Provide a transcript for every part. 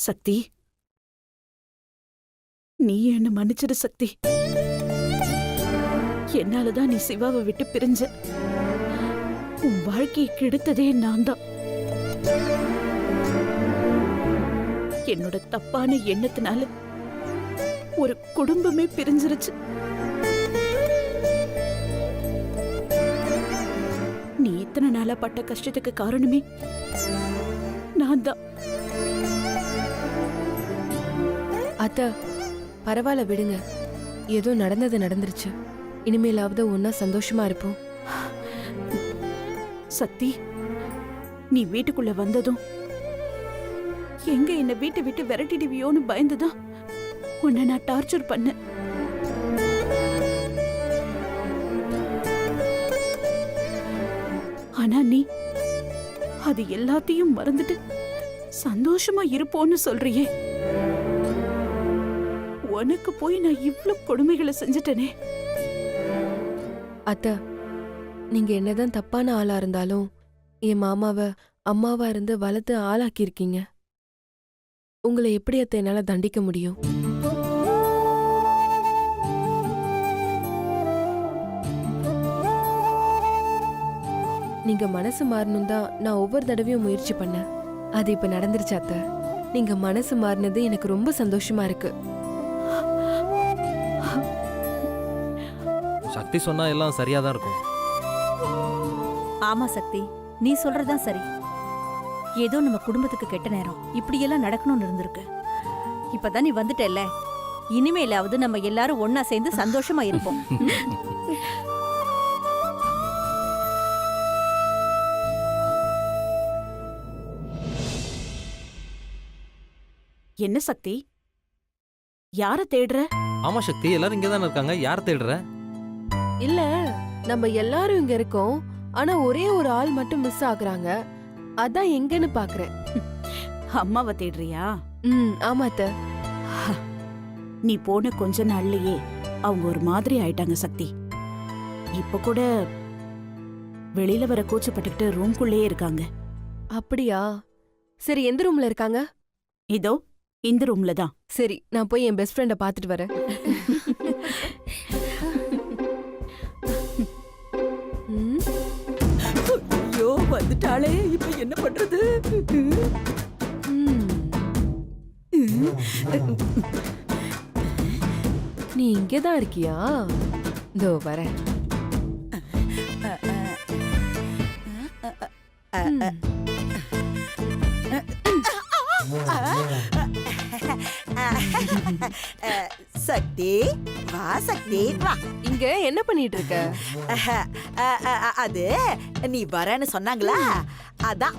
சக்தி, நீ என்ன மன்னிச்சிடு சக்தி. என்னாலதான் நீ சிவாவை விட்டு பிரிஞ்ச. உன் வாழ்க்கையை கெடுத்ததே நான் தான். என்னோட தப்பான எண்ணத்தினால ஒரு குடும்பமே பிரிஞ்சிருச்சு. நீ இத்தனை நாளா பட்ட கஷ்டத்துக்கு காரணமே நான் தான். அத்த, பரவாயில்ல விடுங்க. ஏதோ நடந்தது நடந்துருச்சு. இனிமேலாவது ஒன்னா சந்தோஷமா இருப்போம். சக்தி, நீ வீட்டுக்குள்ள வந்ததும் எங்க என்ன வீட்டை விட்டு விரட்டிடுவியோன்னு பயந்துதான் உன்னை நான் டார்ச்சர் பண்ண. ஆனா நீ அது எல்லாத்தையும் மறந்துட்டு சந்தோஷமா இருப்போன்னு சொல்றியே. உனக்கு போய் நான் இவ்ளோ கொடுமைகளை செஞ்சிட்டனே. அத்த, நீங்க என்னதான் தப்பான ஆளா இருந்தாலும் என் மாமாவை அம்மாவா இருந்து வளர்த்து ஆளாக்கியிருக்கீங்க. உங்களை எப்படி அத்த என்னால தண்டிக்க முடியும்? நீங்க மனசு மாறணும் தான் நான் ஒவ்வொரு தடவையும் முயற்சி பண்ணேன். அது இப்ப நடந்துருச்சு அத்த. நீங்க மனசு மாறினது எனக்கு ரொம்ப சந்தோஷமா இருக்கு. சக்தி சொன்னா எல்லாம் சரியாதான் இருக்கும். ஆமா சக்தி, நீ சொல்றதுதான் சரி. ஏதோ நம்ம குடும்பத்துக்கு கெட்ட நேரம் இப்படியெல்லாம் நடக்கணும்னு இருந்திருக்கு. இப்பதான் நீ வந்துட்டல்ல, இனிமேலாவது நம்ம எல்லாரும் ஒன்னா சேர்ந்து சந்தோஷமா இருப்போம். என்ன சக்தி, யார தேடுற? ஆமா சக்தி, எல்லாரும் இங்கதானே இருக்காங்க. யார் தேடுற? இல்ல, நம்ம எல்லாரும் இங்க இருக்கோம். ஆனா ஒரே ஒரு ஆள் மட்டும் மிஸ் ஆகுறாங்க. அதான் எங்கன்னு பாக்குறேன். அம்மாவை தேடுறியா? ஆமா அத்த. நீ போன கொஞ்ச நாள்லயே அவங்க ஒரு மாதிரி ஆயிட்டாங்க சக்தி. இப்ப கூட வெளியில வர கூச்சப்பட்டுக்கிட்டு ரூம்குள்ளேயே இருக்காங்க. அப்படியா? சரி, எந்த ரூம்ல இருக்காங்க? இதோ இந்த ரூம்ல தான். சரி, நான் போய் என் பெஸ்ட் ஃப்ரெண்ட பாத்துட்டு வரேன். ஐயோ, வந்துட்டாளே, இப்ப என்ன பண்றது? நீ இங்கதான் இருக்கியா? இதோ வரேன். சக்தி, வா சக்தி, வா. இங்க என்ன பண்ணிட்டு இருக்க? அது நீ வரேன்னு சொன்னாங்களா, அதான்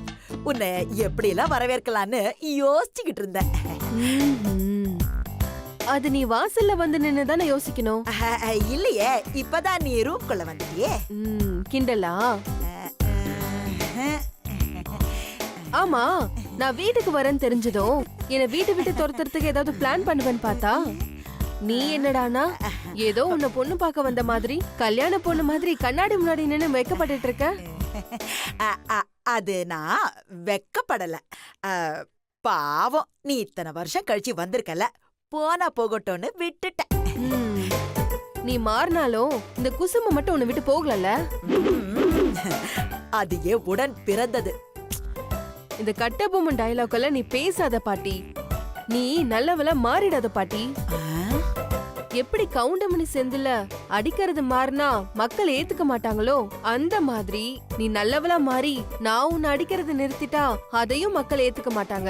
உன்னை எப்படி எல்லாம் வரவேற்கலான்னு யோசிச்சுக்கிட்டு இருந்தேன். அது நீ வாசல்ல வந்து நின்னுதானே யோசிக்கணும். இல்லையே, இப்பதான் நீ ரூம்குள்ள வந்துட்டியே. கிண்டலா? ஆமா, நான் வீட்டுக்கு வரேன்னு தெரிஞ்சதும் என்ன வீட்டை விட்டு துரத்துறதுக்கு ஏதாவது பிளான் பண்ணுவேன்னு பார்த்தா, நீ என்னடானா ஏதோ உன்னை பொண்ணு பார்க்க வந்த மாதிரி, கல்யாண பொண்ணு மாதிரி கண்ணாடி முன்னாடி நின்னு வெக்கப்பட்டு இருக்க. அது நான் வெக்கப்படல. பாவம், நீ இத்தனை வருஷம் கழிச்சு வந்திருக்கல, போனா போகட்டும்னு விட்டுட்டேன். நீ மாறினாலும் இந்த குசும மட்டும் உன்னை விட்டு போகலல்ல. அது ஏன் உடன் பிறந்தது. இந்த கட்டபொம்மன் டயலாக் எல்லாம் நீ பேசாத பாட்டி. நீ நல்லவள மாறிடாத பாட்டி. எப்படி கவுண்டமணி செந்தில அடிக்கிறது மாறினா மக்கள் ஏத்துக்க மாட்டாங்களோ, அந்த மாதிரி நீ நல்லவளா மாறி நான் உன்னை அடிக்கிறது நிறுத்திட்டா அதையும் மக்கள் ஏத்துக்க மாட்டாங்க.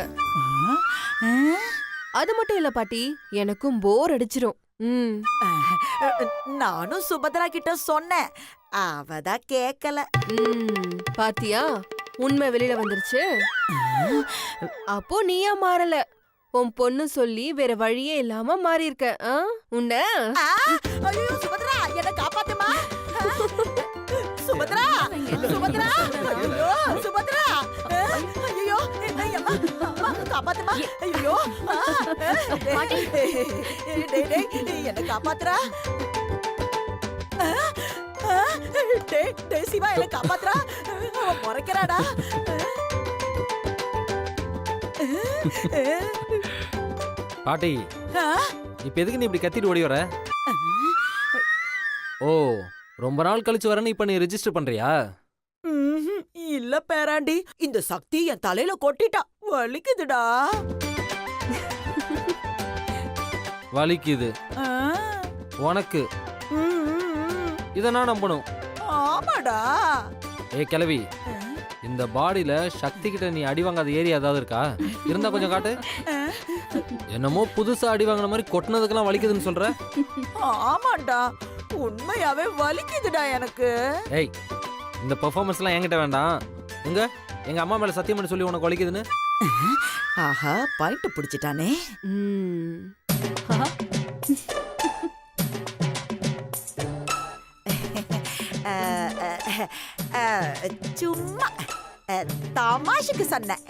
அது மட்டும் இல்ல பாட்டி, எனக்கும் போர் அடிச்சிரும். நானும் சுபத்ரா கிட்ட சொன்னேன், அவதான் கேக்கல. பாத்தியா, உண்மை வெளியில வந்துருச்சு. அப்போ நீயா மாறல, உன் பொண்ணு சொல்லி வேற வழியே இல்லாம மாறி இருக்க. உன்ன சுபத்ரா, என்ன காப்பாத்துமா. சுபத்ரா, சுபத்ரா, சுபத்ரா, ஐயோ, காப்பாத்துமா. ஐயோ, என்ன காப்பாத்துறா. சிவா, என்ன காப்பாத்துறா. முறைக்கிறாடா. பாட்டி ஆ? இப்ப எதுக்கு நீ இப்படி கத்திட்டு ஓடி வர? ஓ, ரொம்ப நாள் கழிச்சு வரேன்னு இப்ப நீ ரெஜிஸ்டர் பண்றியா? ம்ஹும். இல்ல பேராண்டி, இந்த சக்தி என் தலையில கொட்டிட்டா, வலிக்குதுடா. வலிக்குது ஆ? உனக்கு, ம், ம், ம். இத நான் நம்பணும். ஆமாடா. ஏ கிழவி, இந்த பாடியில சக்தி கிட்ட நீ அடி வாங்காத ஏரியா ஏதாவது இருக்கா? இருந்தா கொஞ்சம் காட்டு. என்னமோ புதுசா அடி வாங்கின மாதிரி கொட்டினதுக்கெல்லாம் வலிக்குதுன்னு சொல்ற. ஆமாடா, உண்மையாவே வலிக்குதுடா எனக்கு. ஏய், இந்த பெர்ஃபார்மன்ஸ்லாம் என்கிட்ட வேண்டாம். எங்க அம்மா மேல சத்தியம் பண்ணி சொல்லி உனக்கு வலிக்குதுன்னு. ஆஹா, பாயிண்ட் பிடிச்சிட்டானே. ம். சும்மா தமாஷுக்கு சொன்னேன்,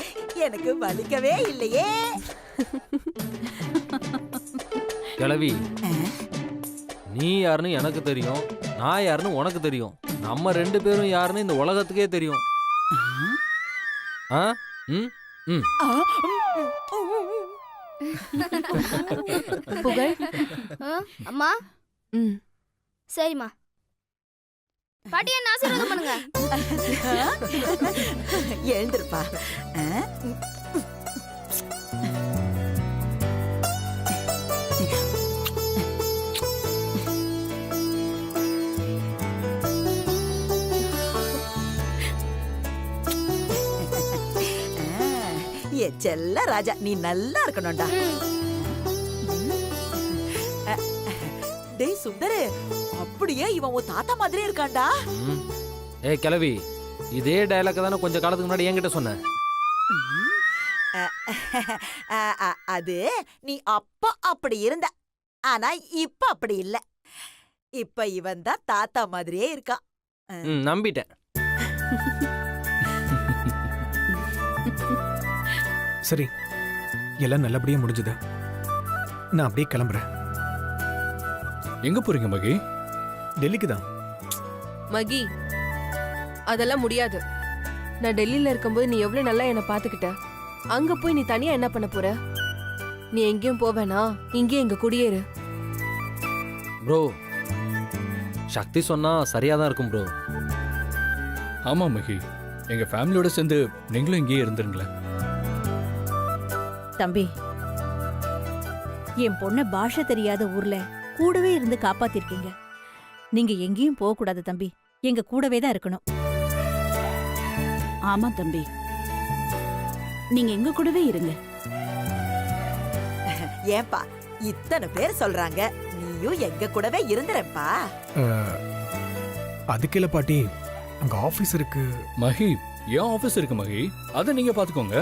எனக்கு வலிக்கவே இல்லையே. கிழவி, நீ யாருன்னு எனக்கு தெரியும், நான் யாருன்னு உனக்கு தெரியும். நம்ம ரெண்டு பேரும் யாருன்னு இந்த உலகத்துக்கே தெரியும். ஆ? ம்? ம். புகழ். அம்மா ம். சரிம்மா. பாட்டி என்ன ஆசீர்வாதம் பண்ணுங்க. எழுந்திருப்பா. ஏ செல்ல ராஜா, நீ நல்லா இருக்கணும்டா. டேய் சுந்தரு, அப்படியே இவன் உன் தாத்தா மாதிரியே இருக்கான்டா. ம். ஏய் கிழவி, இதே டயலாக் தானே கொஞ்சம் காலத்துக்கு முன்னாடி என்கிட்ட சொன்ன. அது நீ அப்ப அப்படி இருந்த, ஆனா இப்ப அப்படி இல்ல. இப்ப இவன் தான் தாத்தா மாதிரியே இருக்கான். ம், நம்பிட்டேன். சரி, எல்லாம் நல்லபடியா முடிஞ்சது. நான் அப்படியே கிளம்புறேன். எங்க போறீங்க மகி? டெல்லிக்கு தான். மகி, அதெல்லாம் முடியாது. நான் டெல்லியில இருக்கும்போது நீ எவ்வளவு நல்லா என்ன பாத்துக்கிட்ட. அங்க போய் நீ தனியா என்ன பண்ண போற? நீ எங்கேயும் போவேனா, இங்கே எங்க குடியேறு. ப்ரோ, சக்தி சொன்னா சரியா தான் இருக்கும் ப்ரோ. ஆமா மகி, எங்க ஃபேமிலியோட சேர்ந்து நீங்களும் இங்கேயே இருந்துருங்களேன். தம்பி, என் பொண்ண பாஷை தெரியாத ஊர்ல கூடவே இருந்து காப்பாத்திருக்கீங்க. நீங்க எங்கேயும் போக கூடாது தம்பி, எங்க கூடவே தான் இருக்கணும். ஆமா தம்பி, நீங்க எங்க கூடவே இருங்க. ஏன்பா இத்தனை பேர் சொல்றாங்க, நீயும் எங்க கூடவே இருந்துறப்பா. அதுக்கு இல்ல பாட்டி, அங்க ஆபீஸ் இருக்கு. மகி, ஏன் ஆபீஸ் இருக்கு மகி, அதை நீங்க பாத்துக்கோங்க.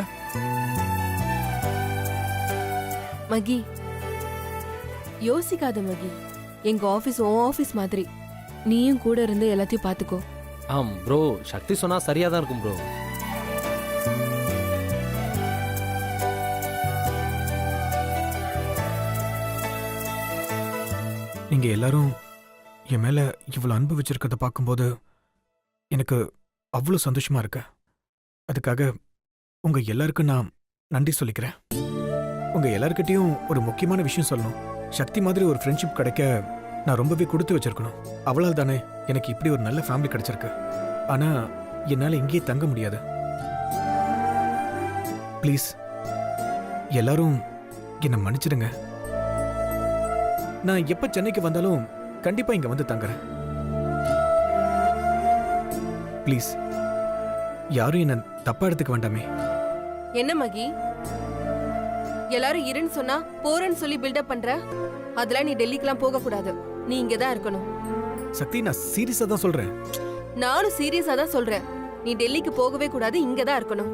மகி, யோசிக்காத மகி. எங்க ஆபீஸ் உன் ஆபீஸ் மாதிரி. நீயும் கூட இருந்து எல்லாத்தையும் பாத்துக்கோ. ஆம் ப்ரோ, சக்தி சொன்னா சரியா தான் இருக்கும் ப்ரோ. நீங்க எல்லாரும் என் மேல இவ்வளவு அன்பு வச்சிருக்கிறத பார்க்கும்போது எனக்கு அவ்வளவு சந்தோஷமா இருக்கு. அதுக்காக உங்க எல்லாருக்கும் நான் நன்றி சொல்லிக்கிறேன். உங்க எல்லார்கிட்டயும் ஒரு முக்கியமான விஷயம் சொல்லணும். சக்தி மாதிரி ஒரு ஃப்ரெண்ட்ஷிப் கிடைக்க நான் ரொம்பவே கொடுத்து வச்சிருக்கணும். அவளால் தானே எனக்கு இப்படி ஒரு நல்ல ஃபேமிலி கிடைச்சிருக்கு. ஆனா என்னால இங்கேயே தங்க முடியாது. ப்ளீஸ் எல்லாரும் என்னை மன்னிச்சிடுங்க. நான் எப்ப சென்னைக்கு வந்தாலும் கண்டிப்பா இங்க வந்து தங்குறேன். ப்ளீஸ் யாரும் என்ன தப்பா எடுத்துக்க வேண்டாமே. என்ன மகி, எல்லாரும் இருன்னு சொன்னா போறேன்னு சொல்லி பில்டப் பண்ற? அதெல்லாம் நீ டெல்லிக்கெல்லாம் போக கூடாது. நீ இங்கதான் இருக்கணும். சக்தி, நான் சீரியஸா தான் சொல்றேன். நானும் சீரியஸா தான் சொல்றேன். நீ டெல்லிக்கு போகவே கூடாது, இங்கதான் இருக்கணும்.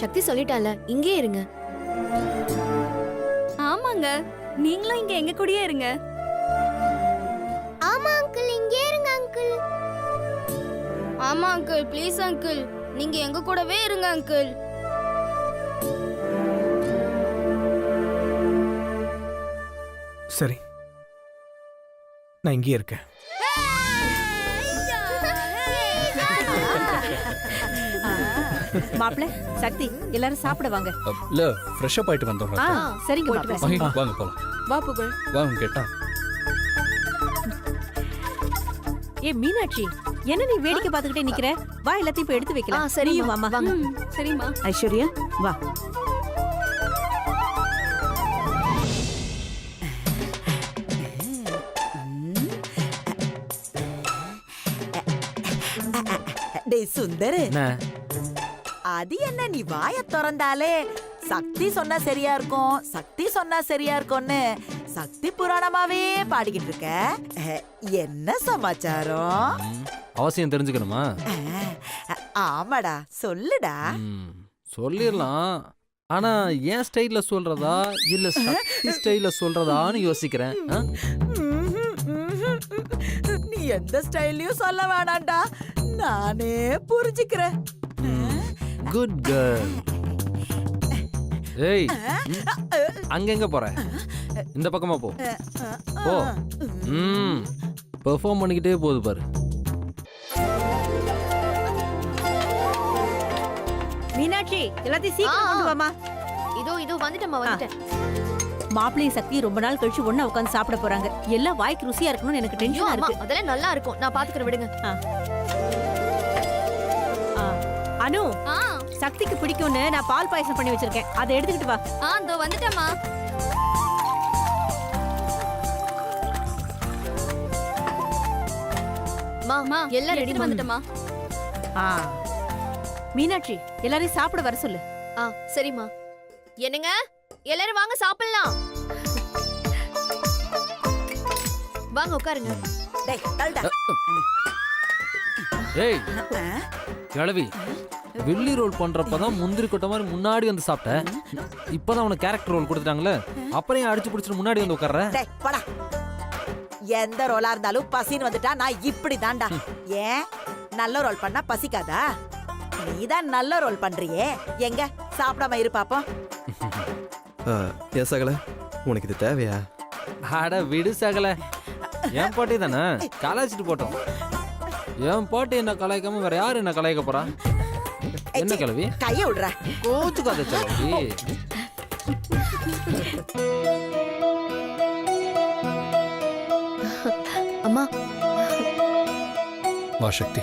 சக்தி சொல்லிட்டால, இங்கே இருங்க. ஆமாங்க, நீங்களும் இங்க எங்க கூடயே இருங்க. ஆமா அங்கிள், இங்கே இருங்க அங்கிள். ஆமா அங்கிள், ப்ளீஸ் அங்கிள், நீங்க எங்க கூடவே இருங்க அங்கிள். சரி, நான் இங்கேயே இருக்கேன். மாப்பிள சக்தி எல்லாரும் சாப்பிட வாங்க. இல்ல ஃப்ரெஷ் அப் ஆயிட்டு வந்தோம் ஆ சரிங்க போயிட்டு மாப்பிள. மகி வாங்க போலாம். வா புகழ். வாங்க கேட்டா. ஏ மீனாட்சி, என்ன நீ வேடிக்கை பார்த்துக்கிட்டே நிக்கிற? வா எல்லாத்தையும் இப்ப எடுத்து வைக்கலாம். சரிம்மா. நீயும் வாம்மா. வாங்க. சரிம்மா. ஐஸ்வர்யா வா. டேய் சுந்தர், என்ன அது என்ன நீ வாய திறந்தாலே சக்தி சொன்னா சரியா இருக்கும், சக்தி சொன்னா சரியா இருக்கும்னு சக்தி புராணமாவே பாடிக்கிட்டு இருக்க. என்ன சமாச்சாரம்? அவசியம் தெரிஞ்சுக்கணுமா? ஆமாடா, சொல்லுடா. சொல்லிடலாம். ஆனா என் ஸ்டைல்ல சொல்றதா இல்ல சக்தி ஸ்டைல்ல சொல்றதான்னு யோசிக்கிறேன். நீ எந்த ஸ்டைலையும் சொல்ல வேணாம்டா, நானே புரிஞ்சுக்கிறேன். Good girl. ஏய், அங்க எங்க போற? இந்த பக்கமா போ. போ. பெர்ஃபார்ம் பண்ணிக்கிட்டே போகுது பாரு. மீனாட்சி எல்லாத்தையும் சீக்கிரம் கொண்டு வாமா. இதோ வந்துட்டேம்மா, வந்துட்டேன். மாப்பிள்ளையும் சக்தி ரொம்ப நாள் கழிச்சு ஒண்ணா உட்கார்ந்து சாப்பிட போறாங்க. எல்லாம் வாய்க்கு ருசியா இருக்கணும்னு எனக்கு ஐயோ, டென்ஷனா அம்மா, இருக்கு. அதெல்லாம் நல்லா இருக்கும், நான் பாத்துக்கிறேன், விடுங்க. அனு, ஆ சக்திக்கு பிடிக்கும்னு நான் பால் பாயசம் பண்ணி வச்சிருக்கேன். அதை எடுத்துக்கிட்டு வா. இதோ வந்துட்டேம்மா. அம்மா எல்லாம் ரெடி வந்துட்டமா. மீனாட்சி எல்லாரையும் சாப்பிட வர சொல்லு. சரிம்மா. என்னங்க, எல்லாரும் வாங்க சாப்பிடலாம். வாங்க உட்காருங்க. டேய் தள்ளுடா. ஏய் கிழவி, வெள்ளி ரோல் பண்றப்பதான் முந்திரி கொட்ட மாதிரி முன்னாடி வந்து சாப்பிட்டேன். இப்பதான் உனக்கு கேரக்டர் ரோல் கொடுத்துட்டாங்களே, அப்புறம் அடிச்சு பிடிச்சிட்டு முன்னாடி வந்து உட்கார்ற. டேய் போடா. எந்த ரோலா இருந்தாலும் பசின்னு வந்துட்டா நான் இப்படி தாண்டா. ஏன் நல்ல ரோல் பண்ணா பசிக்காதா? நீதான் நல்ல ரோல் பண்றியே, எங்க சாப்பிடாம இரு பாப்போம். ஏன் சகல, உனக்கு இது தேவையா? அட விடு சகல, என் பாட்டி தானே, கலாய்ச்சிட்டு போட்டோம். என் பாட்டி என்ன கலாய்க்காம வேற யாரு என்ன கலாய்க்க போறா? என்ன கிழவி, கைய விடுற. கோச்சுக்காத கிழவி. அம்மா வா சக்தி.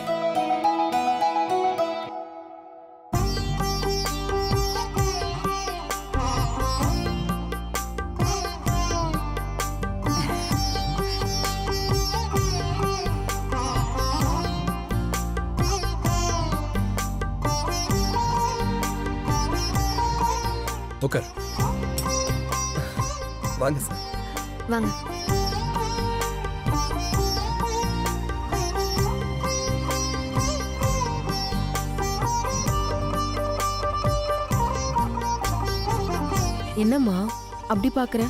உட்கார். வாங்க சார். வாங்க. என்னம்மா அப்படி பாக்குற?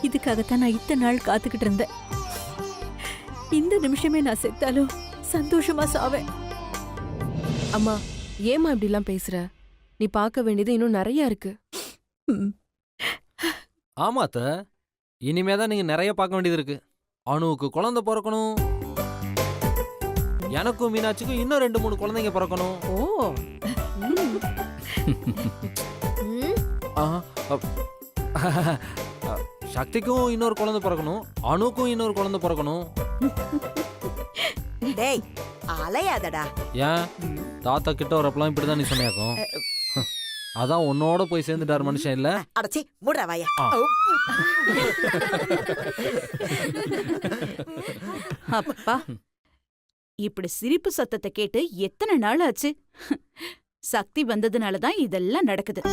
இதுக்காகத்தான் நான் இத்தனை நாள் காத்துக்கிட்டு இருந்தேன். இந்த நிமிஷமே நான் செத்தாலும் சந்தோஷமா சாவேன். அம்மா ஏம்மா இப்படி எல்லாம் பேசுற? நீ பார்க்க வேண்டியது இன்னும் நிறைய இருக்கு. ஆமாத்த, இனிமேதான் நீங்க நிறைய பார்க்க வேண்டியது இருக்கு. அணுவுக்கு குழந்தை பிறக்கணும், எனக்கும் மீனாட்சிக்கும் இன்னும் 2-3 குழந்தைங்க பிறக்கணும். ஓ, சக்திக்கும் இன்னொரு குழந்தை பிறக்கணும், அணுக்கும் இன்னொரு குழந்தை பிறக்கணும். டேய் அலையாதடா. ஏன் தாத்தா கிட்ட வரப்பெல்லாம் இப்படிதான் நீ சொன்னியாக்கும்? அதான் உன்னோட போய் சேர்ந்துட்டாரு மனுஷன் இல்ல? அடச்சி மூடுற வாயா. அப்பா, இப்படி சிரிப்பு சத்தத்தை கேட்டு எத்தனை நாள் ஆச்சு? சக்தி வந்ததுனால தான் இதெல்லாம் நடக்குது.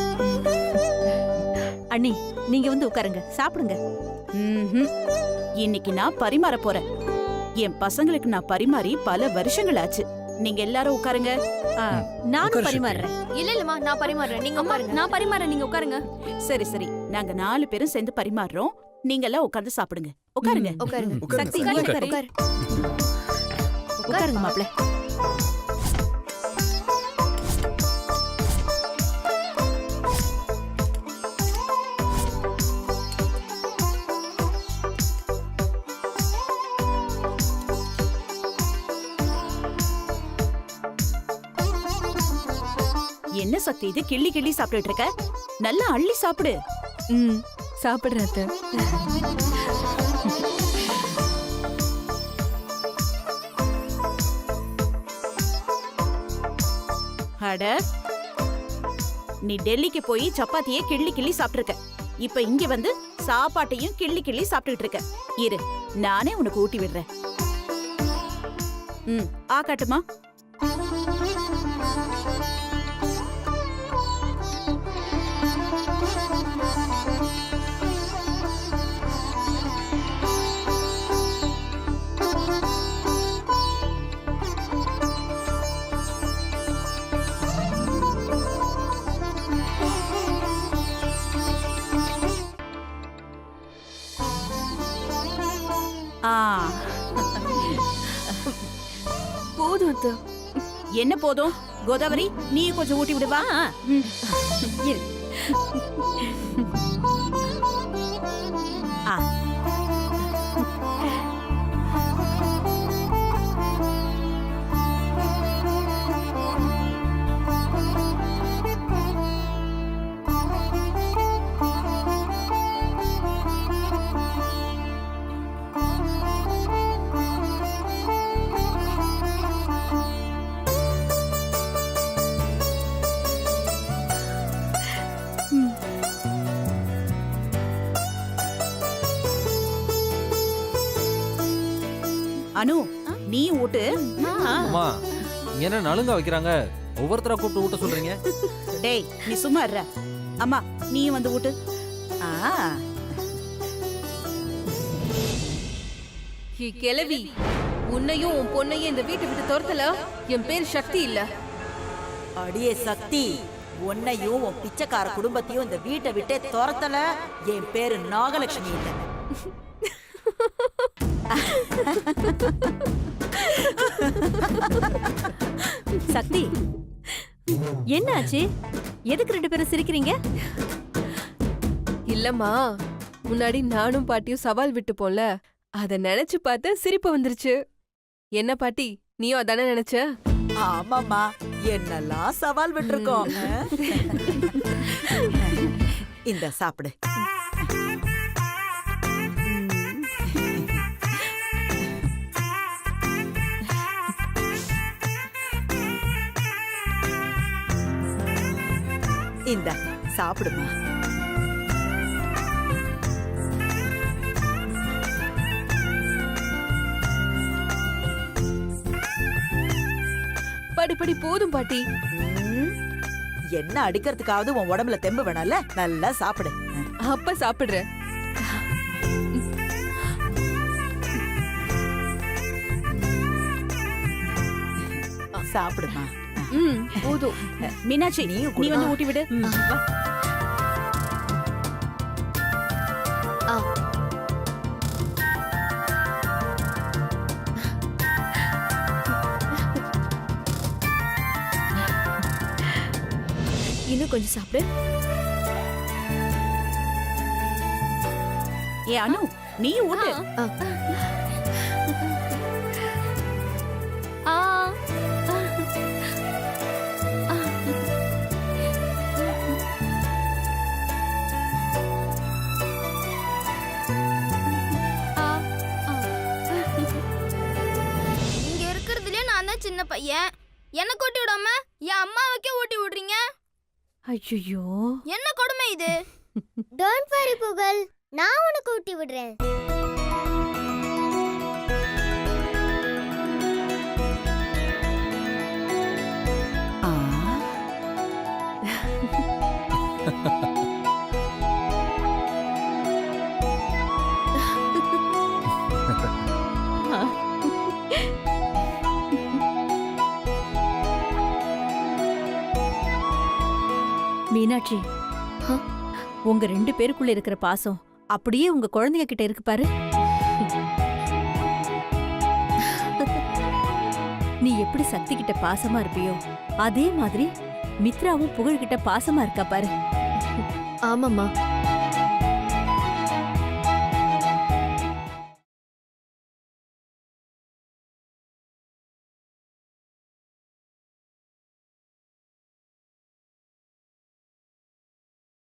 அண்ணி நீங்க வந்து உட்காருங்க, சாப்பிடுங்க. இன்னைக்கு நான் பரிமாற போறேன். என் பசங்களுக்கு நான் பரிமாறி பல வருஷங்கள் ஆச்சு. நீங்க எல்லாரும் உட்காருங்க. நானும் பரிமாறுறேன். இல்லம்மா, நான் பரிமாறுறேன், நீங்க உட்காருங்க. நான் பரிமாறேன், நீங்க உட்காருங்க. சரி சரி, நாங்க 4 பேரும் சேர்ந்து பரிமாறுறோம். நீங்க எல்லாம் உட்கார்ந்து சாப்பிடுங்க. உட்காருங்க. உட்காருங்க. சக்தி உட்காரு, உட்காரு. உட்காரு. உட்காருங்க மாப்பிள்ள. என்ன சக்தி இது கிள்ளி கிள்ளி சாப்பிட்டுட்டு இருக்க? நல்லா அள்ளி சாப்பிடு. ம் சாப்பிடுறேன் அத்தை. அட, நீ டெல்லிக்கு போய் சப்பாத்தியே கிள்ளி கிள்ளி சாப்பிட்டுருக்க. இப்ப இங்க வந்து சாப்பாட்டையும் கிள்ளி கிள்ளி சாப்பிட்டுட்டு இருக்க. இரு, நானே உனக்கு ஊட்டி விடுறேன். காட்டுமா? போதும் அத்தை. என்ன போதும்? கோதாவரி, நீ கொஞ்சம் ஊட்டி விடுவா. இரு. அனு, நீ ஊட்டு. அம்மா இங்க என்ன நலுங்க வைக்கிறாங்க? ஒவ்வொருத்தரா கூப்பிட்டு ஊட்ட சொல்றீங்க. டேய், நீ சும்மா இருற. அம்மா, நீயும் வந்து ஊட்டு. கிழவி, உன்னையும் உன் பொண்ணையும் இந்த வீட்டை விட்டு துரத்தல என் பேர் சக்தி இல்ல. அடியே சக்தி, உன்னையும் உன் பிச்சைக்கார குடும்பத்தையும் இந்த வீட்டை விட்டே துரத்தல என் பேரு நாகலட்சுமி இல்ல. சக்தி, என்னாச்சு? எதுக்கு 2 பேரும் சிரிக்கிறீங்க? இல்லம்மா, முன்னாடி நானும் பாட்டியும் சவால் விட்டு போல, அத நினைச்சு பார்த்து சிரிப்பு வந்துருச்சு. என்ன பாட்டி, நீயும் அதானே நினைச்ச? ஆமாமா, என்னெல்லாம் சவால் விட்டுருக்கோம். இந்த சாப்பிடு. இந்த சாப்பிடுமா. படி போதும் பாட்டி. என்ன அடிக்கிறதுக்காவது உன் உடம்புல தெம்பு வேணால, நல்லா சாப்பிடு. அப்ப சாப்பிடுறேன். சாப்பிடுமா. போதும். மீனாட்சி, நீ வந்து ஊட்டி விடு. இன்னும் கொஞ்சம் சாப்பிடு. ஏ அனு, நீ ஊட்டு. இங்க இருக்கிறதுலயே நான் தான் சின்ன பையன். எனக்கு ஊட்டி விடாம என் அம்மாவுக்கே ஊட்டி விடுறீங்க. ஐயோ, என்ன கொடுமை இது? டோன்ட் வரி புகழ், நான் உனக்கு ஊட்டி விடுறேன். மீனாட்சி, உங்க 2 பேருக்குள்ள இருக்கிற பாசம் அப்படியே உங்க குழந்தைங்க கிட்ட இருக்கு பாரு. நீ எப்படி சக்தி கிட்ட பாசமா இருப்பியோ அதே மாதிரி மித்ராவும் புகழ்கிட்ட பாசமா இருக்கா பாரு. ஆமாம்மா,